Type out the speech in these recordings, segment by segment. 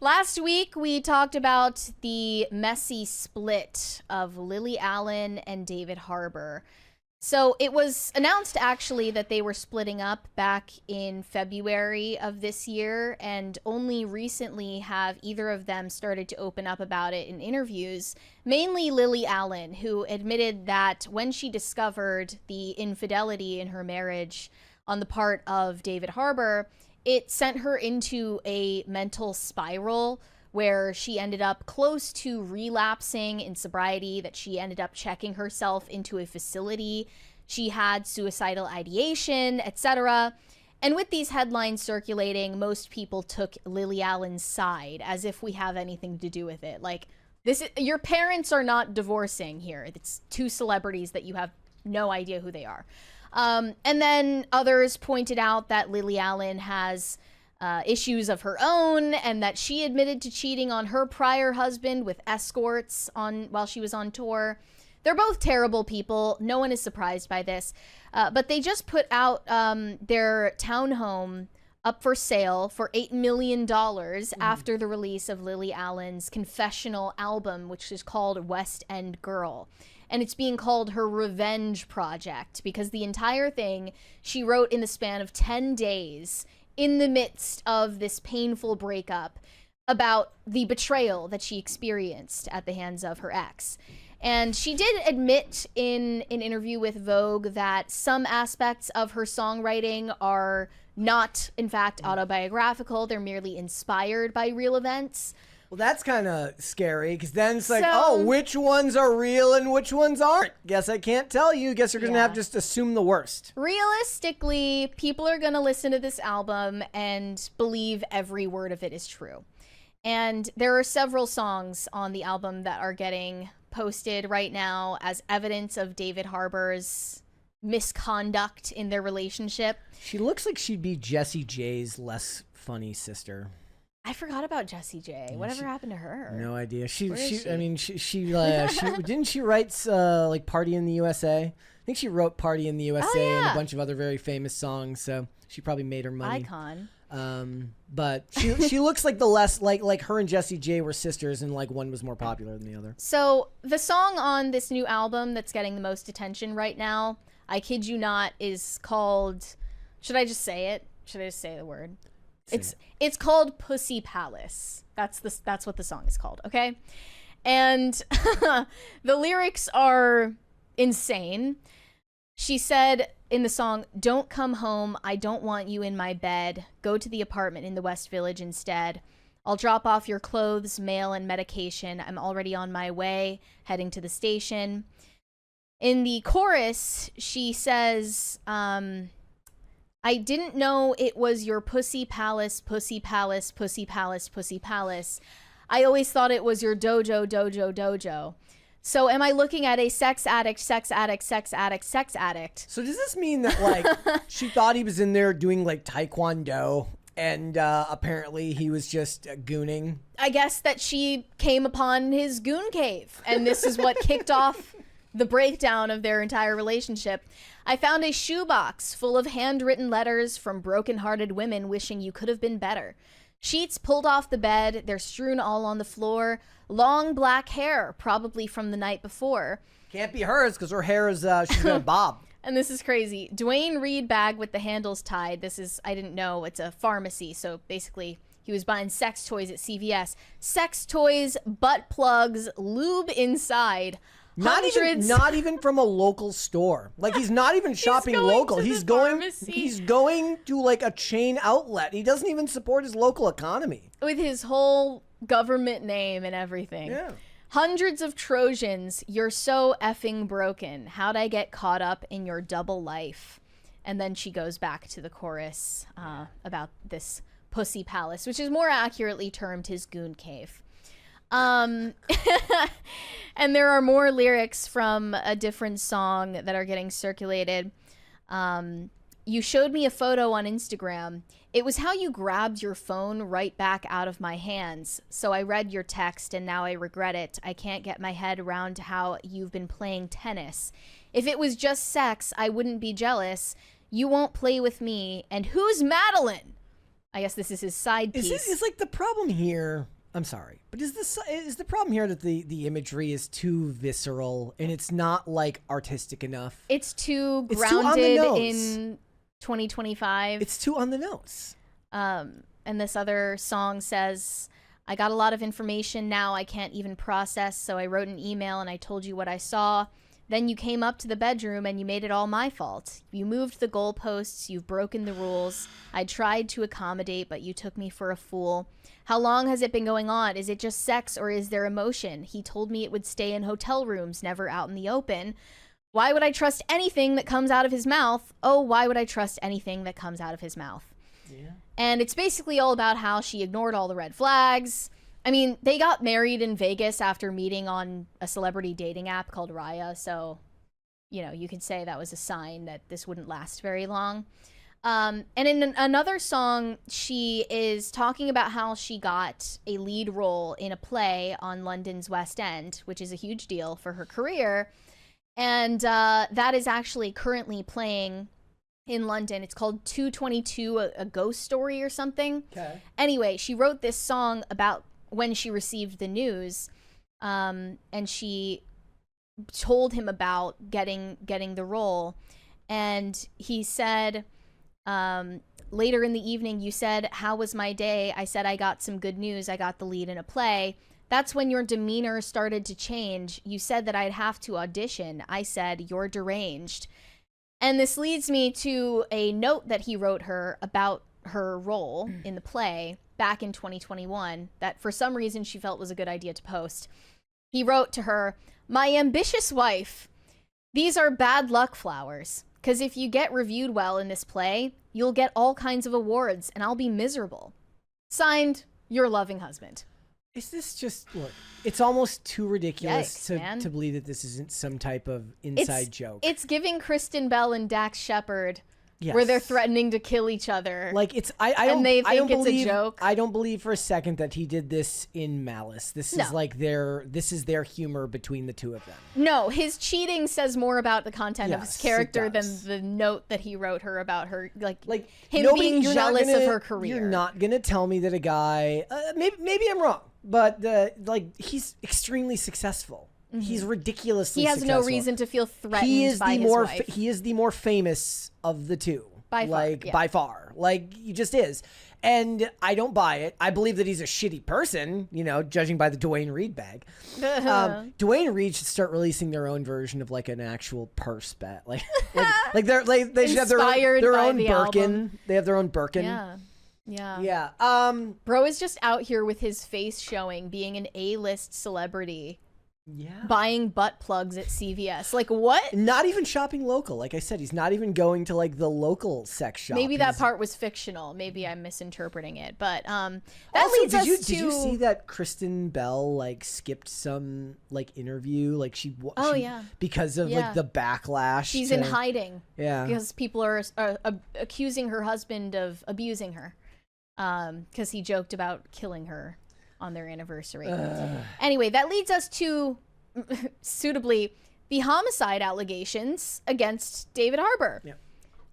Last week, we talked about the messy split of Lily Allen and David Harbour. So it was announced actually that they were splitting up back in February of this year, and only recently have either of them started to open up about it in interviews. Mainly Lily Allen, who admitted that when she discovered the infidelity in her marriage on the part of David Harbour, it sent her into a mental spiral where she ended up close to relapsing in sobriety, that she ended up checking herself into a facility. She had suicidal ideation, etc. And with these headlines circulating, most people took Lily Allen's side, as if we have anything to do with it. Like, your parents are not divorcing here. It's two celebrities that you have no idea who they are. And then others pointed out that Lily Allen has issues of her own, and that she admitted to cheating on her prior husband with escorts while she was on tour. They're both terrible people. No one is surprised by this. But they just put out their townhome up for sale for $8 million after the release of Lily Allen's confessional album, which is called West End Girl. And it's being called her revenge project because the entire thing she wrote in the span of 10 days in the midst of this painful breakup about the betrayal that she experienced at the hands of her ex. And she did admit in an interview with Vogue that some aspects of her songwriting are not, in fact, autobiographical. They're merely inspired by real events. Well, that's kind of scary, because then it's like, oh, which ones are real and which ones aren't? Guess I can't tell you. Guess you're going to have to just assume the worst. Realistically, people are going to listen to this album and believe every word of it is true. And there are several songs on the album that are getting posted right now as evidence of David Harbour's misconduct in their relationship. She looks like she'd be Jessie J's less funny sister. I forgot about Jessie J. Whatever happened to her? No idea. She didn't she write like Party in the USA? I think she wrote Party in the USA and a bunch of other very famous songs. So she probably made her money. Icon. But she looks like the less like her and Jessie J were sisters, and like one was more popular than the other. So the song on this new album that's getting the most attention right now, I kid you not, is called. Should I just say it? Should I just say the word? It's called Pussy Palace. That's what the song is called, okay? And the lyrics are insane. She said in the song, "Don't come home, I don't want you in my bed. Go to the apartment in the West Village instead. I'll drop off your clothes, mail, and medication. I'm already on my way, heading to the station." In the chorus, she says, "I didn't know it was your pussy palace, pussy palace, pussy palace, pussy palace. I always thought it was your dojo, dojo, dojo. So am I looking at a sex addict, sex addict, sex addict, sex addict?" So does this mean that like she thought he was in there doing like taekwondo, and apparently he was just gooning? I guess that she came upon his goon cave, and this is what kicked off the breakdown of their entire relationship. "I found a shoebox full of handwritten letters from broken-hearted women wishing you could have been better. Sheets pulled off the bed, they're strewn all on the floor. Long black hair, probably from the night before." Can't be hers, because her hair is, she's got a bob. And this is crazy. "Dwayne Reed bag with the handles tied." This is, I didn't know, it's a pharmacy, so basically he was buying sex toys at CVS. "Sex toys, butt plugs, lube inside. Not even from a local store. Like, he's not even shopping local. He's going to like a chain outlet. He doesn't even support his local economy. With his whole government name and everything. Yeah. "Hundreds of Trojans, you're so effing broken. How'd I get caught up in your double life?" And then she goes back to the chorus about this pussy palace, which is more accurately termed his goon cave. And there are more lyrics from a different song that are getting circulated. "You showed me a photo on Instagram. It was how you grabbed your phone right back out of my hands. So I read your text and now I regret it. I can't get my head around how you've been playing tennis. If it was just sex, I wouldn't be jealous. You won't play with me. And who's Madeline?" I guess this is his side piece. Is like the problem here. I'm sorry, but is the problem here that the imagery is too visceral and it's not like artistic enough? It's too grounded in 2025. It's too on the nose. And this other song says, I got a lot of information now I can't even process, so I wrote an email and I told you what I saw. Then you came up to the bedroom and you made it all my fault. You moved the goalposts, you've broken the rules. I tried to accommodate, but you took me for a fool. How long has it been going on? Is it just sex or is there emotion? He told me it would stay in hotel rooms, never out in the open. Why would I trust anything that comes out of his mouth? Oh, why would I trust anything that comes out of his mouth? Yeah. And it's basically all about how she ignored all the red flags. I mean, they got married in Vegas after meeting on a celebrity dating app called Raya, so, you know, you could say that was a sign that this wouldn't last very long. And in another song, she is talking about how she got a lead role in a play on London's West End, which is a huge deal for her career. And that is actually currently playing in London. It's called 222, a ghost story or something. Okay. Anyway, she wrote this song about when she received the news, and she told him about getting the role. And he said, later in the evening, you said, how was my day? I said, I got some good news. I got the lead in a play. That's when your demeanor started to change. You said that I'd have to audition. I said, you're deranged. And this leads me to a note that he wrote her about her role in the play back in 2021 that for some reason she felt was a good idea to post. He wrote to her, my ambitious wife, these are bad luck flowers, because if you get reviewed well in this play, you'll get all kinds of awards and I'll be miserable. Signed, your loving husband. Is this just, look, it's almost too ridiculous Yikes, to believe that this isn't some type of inside joke. It's giving Kristen Bell and Dax Shepard, yes, where they're threatening to kill each other. Like it's, I don't believe, a joke. I don't believe for a second that he did this in malice. This is like this is their humor between the two of them. No, his cheating says more about the content of his character than the note that he wrote her about her, like him being jealous of her career. You're not gonna tell me that a guy, maybe I'm wrong, but he's extremely successsul. Mm-hmm. He's ridiculously successful. He has no reason to feel threatened by his wife. He is the more famous of the two. By far. By far. Like, he just is. And I don't buy it. I believe that he's a shitty person, you know, judging by the Dwayne Reed bag. Dwayne Reed should start releasing their own version of, like, an actual purse bet. Like they should have their own Birkin. Album. They have their own Birkin. Yeah. Yeah. Yeah. Bro is just out here with his face showing, being an A-list celebrity. Yeah. Buying butt plugs at CVS. Like, what? Not even shopping local. Like I said, he's not even going to like the local sex shop. Maybe that part was fictional. Maybe I'm misinterpreting it. But that also, leads us to... Did you see that Kristen Bell like skipped some like interview? Like because of like the backlash. She's in hiding. Yeah. Because people are accusing her husband of abusing her. Because he joked about killing her on their anniversary. Anyway, that leads us to, suitably, the homicide allegations against David Harbour. Yeah.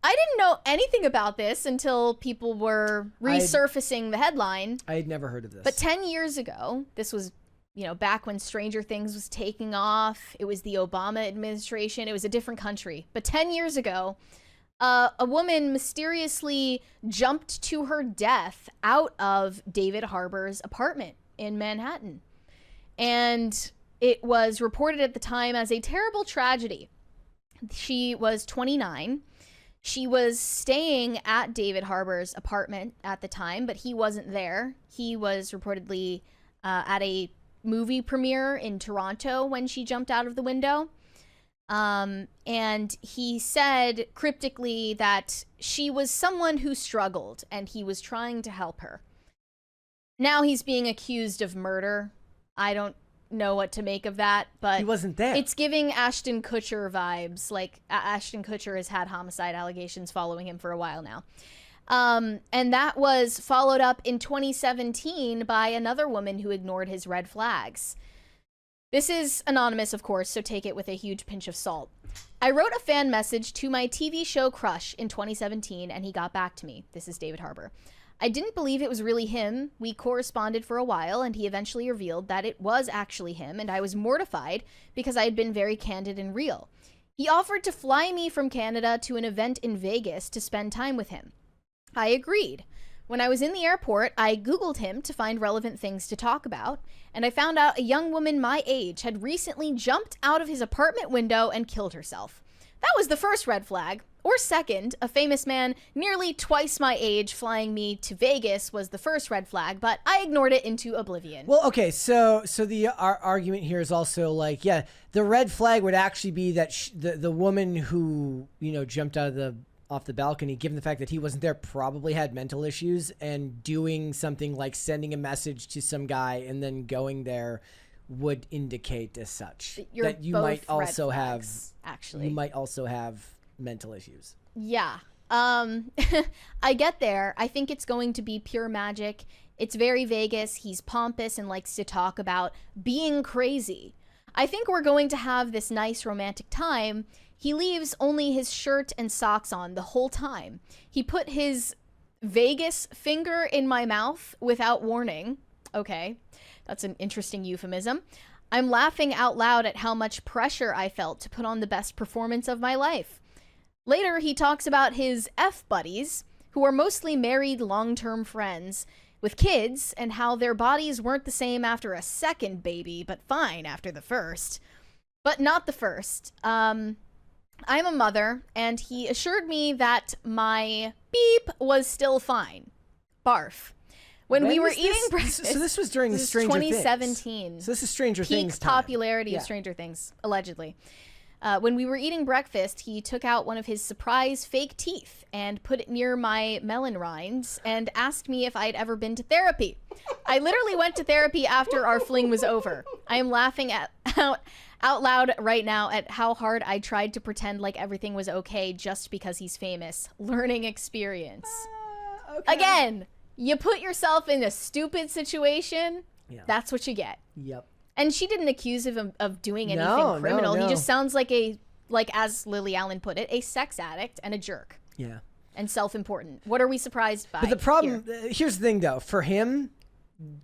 I didn't know anything about this until people were resurfacing the headline. I had never heard of this. But 10 years ago, this was, back when Stranger Things was taking off. It was the Obama administration. It was a different country. But 10 years ago, a woman mysteriously jumped to her death out of David Harbour's apartment in Manhattan. And it was reported at the time as a terrible tragedy. She was 29. She was staying at David Harbour's apartment at the time, but he wasn't there. He was reportedly at a movie premiere in Toronto when she jumped out of the window. And he said cryptically that she was someone who struggled and he was trying to help her. Now he's being accused of murder. I don't know what to make of that, but he wasn't there. It's giving Ashton Kutcher vibes. Like Ashton Kutcher has had homicide allegations following him for a while now. And that was followed up in 2017 by another woman who ignored his red flags. This is anonymous, of course, so take it with a huge pinch of salt. I wrote a fan message to my TV show crush in 2017, and he got back to me. This is David Harbour. I didn't believe it was really him. We corresponded for a while, and he eventually revealed that it was actually him, and I was mortified because I had been very candid and real. He offered to fly me from Canada to an event in Vegas to spend time with him. I agreed. When I was in the airport, I Googled him to find relevant things to talk about, and I found out a young woman my age had recently jumped out of his apartment window and killed herself. That was the first red flag. Or second, a famous man nearly twice my age flying me to Vegas was the first red flag, but I ignored it into oblivion. Well, okay, so the argument here is also like, yeah, the red flag would actually be that the woman who, you know, jumped out of off the balcony, given the fact that he wasn't there, probably had mental issues, and doing something like sending a message to some guy and then going there would indicate as such that you might also have actually. You might also have mental issues. Yeah. I get there. I think it's going to be pure magic. It's very Vegas. He's pompous and likes to talk about being crazy. I think we're going to have this nice romantic time. He leaves only his shirt and socks on the whole time. He put his Vegas finger in my mouth without warning. Okay, that's an interesting euphemism. I'm laughing out loud at how much pressure I felt to put on the best performance of my life. Later, he talks about his F-buddies, who are mostly married long-term friends with kids, and how their bodies weren't the same after a second baby, but fine after the first. But not the first. I'm a mother, and he assured me that my beep was still fine. Barf. When we were eating breakfast... So this was during Stranger Things. 2017. So this is Stranger Things Peak time. popularity of Stranger Things, allegedly. When we were eating breakfast, he took out one of his surprise fake teeth and put it near my melon rinds and asked me if I'd ever been to therapy. I literally went to therapy after our fling was over. I am laughing out loud right now at how hard I tried to pretend like everything was okay just because he's famous. Learning experience. Okay. Again, you put yourself in a stupid situation, that's what you get. Yep. And she didn't accuse him of doing anything criminal. No. He just sounds like as Lily Allen put it, a sex addict and a jerk. Yeah. And self-important. What are we surprised by? But the problem, here's the thing though, for him,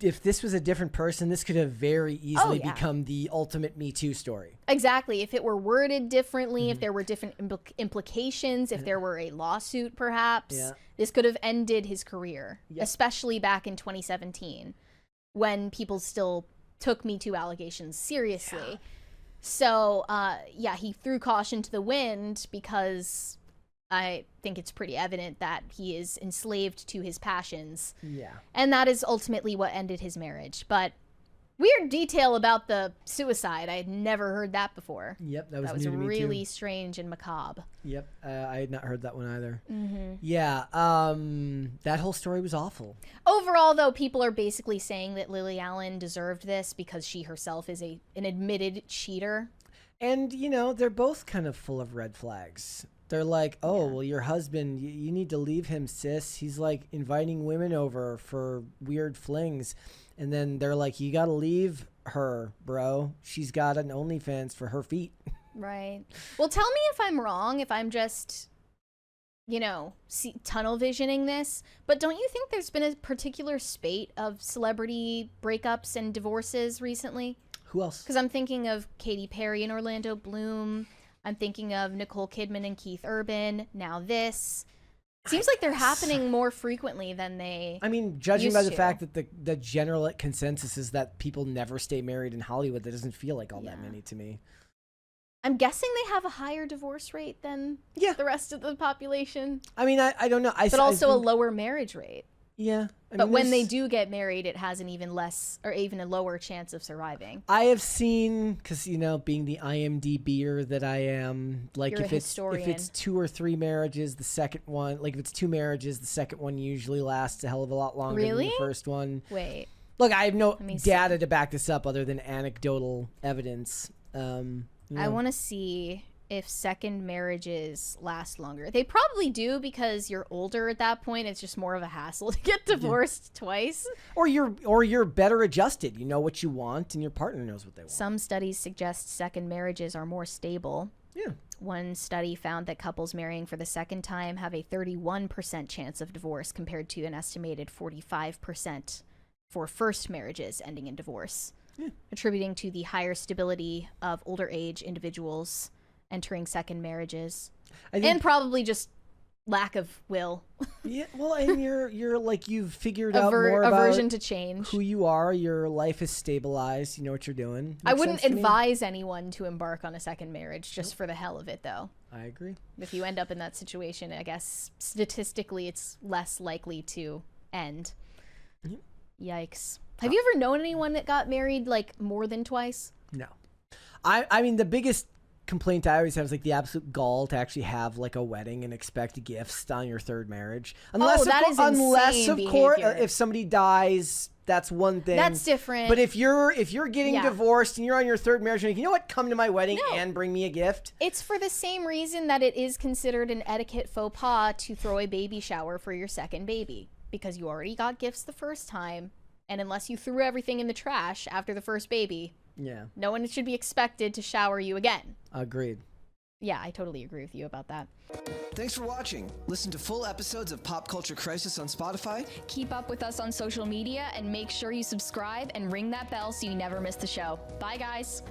if this was a different person, this could have very easily become the ultimate Me Too story. Exactly. If it were worded differently, if there were different implications, if there were a lawsuit perhaps, this could have ended his career, especially back in 2017 when people still took Me Too allegations seriously. Yeah. So, he threw caution to the wind because I think it's pretty evident that he is enslaved to his passions. Yeah. And that is ultimately what ended his marriage. But weird detail about the suicide. I had never heard that before. Yep, that was new to me really strange and macabre. Yep, I had not heard that one either. Mm-hmm. Yeah, that whole story was awful. Overall, though, people are basically saying that Lily Allen deserved this because she herself is an admitted cheater. And, you know, they're both kind of full of red flags. They're like, well, your husband, you need to leave him, sis. He's like inviting women over for weird flings. And then they're like, you got to leave her, bro. She's got an OnlyFans for her feet. Right. Well, tell me if I'm wrong, if I'm just, tunnel visioning this. But don't you think there's been a particular spate of celebrity breakups and divorces recently? Who else? Because I'm thinking of Katy Perry and Orlando Bloom. I'm thinking of Nicole Kidman and Keith Urban. Now this. Seems like they're happening more frequently than they judging by the fact that the general consensus is that people never stay married in Hollywood, that doesn't feel like all that many to me. I'm guessing they have a higher divorce rate than the rest of the population. I don't know. But also a lower marriage rate. Yeah. But when they do get married, it has an even less or even a lower chance of surviving. I have seen, because, being the IMDb-er that I am, like if it's 2 or 3 marriages, the second one, like if it's 2 marriages, the second one usually lasts a hell of a lot longer than the first one. Wait. Look, I have no data to back this up other than anecdotal evidence. I want to see if second marriages last longer. They probably do because you're older at that point. It's just more of a hassle to get divorced twice. Or you're better adjusted. You know what you want and your partner knows what they want. Some studies suggest second marriages are more stable. Yeah. One study found that couples marrying for the second time have a 31% chance of divorce compared to an estimated 45% for first marriages ending in divorce, attributing to the higher stability of older age individuals entering second marriages, and probably just lack of will. Yeah, well, and you're like, you've figured out more aversion about to change. who you are. Your life is stabilized. You know what you're doing. Makes I wouldn't sense to me. advise anyone to embark on a second marriage just for the hell of it, though. I agree. If you end up in that situation, I guess statistically it's less likely to end. Yikes. Have you ever known anyone that got married like more than twice? No. I mean, the biggest complaint I always have is like the absolute gall to actually have like a wedding and expect gifts on your third marriage. Unless, that is insane of course, behavior. if somebody dies, that's one thing. That's different. But if you're getting divorced and you're on your third marriage, you're like, you know what? Come to my wedding and bring me a gift. It's for the same reason that it is considered an etiquette faux pas to throw a baby shower for your second baby, because you already got gifts the first time, and unless you threw everything in the trash after the first baby, no one should be expected to shower you again. Agreed. Yeah, I totally agree with you about that. Thanks for watching. Listen to full episodes of Pop Culture Crisis on Spotify. Keep up with us on social media and make sure you subscribe and ring that bell so you never miss the show. Bye, guys.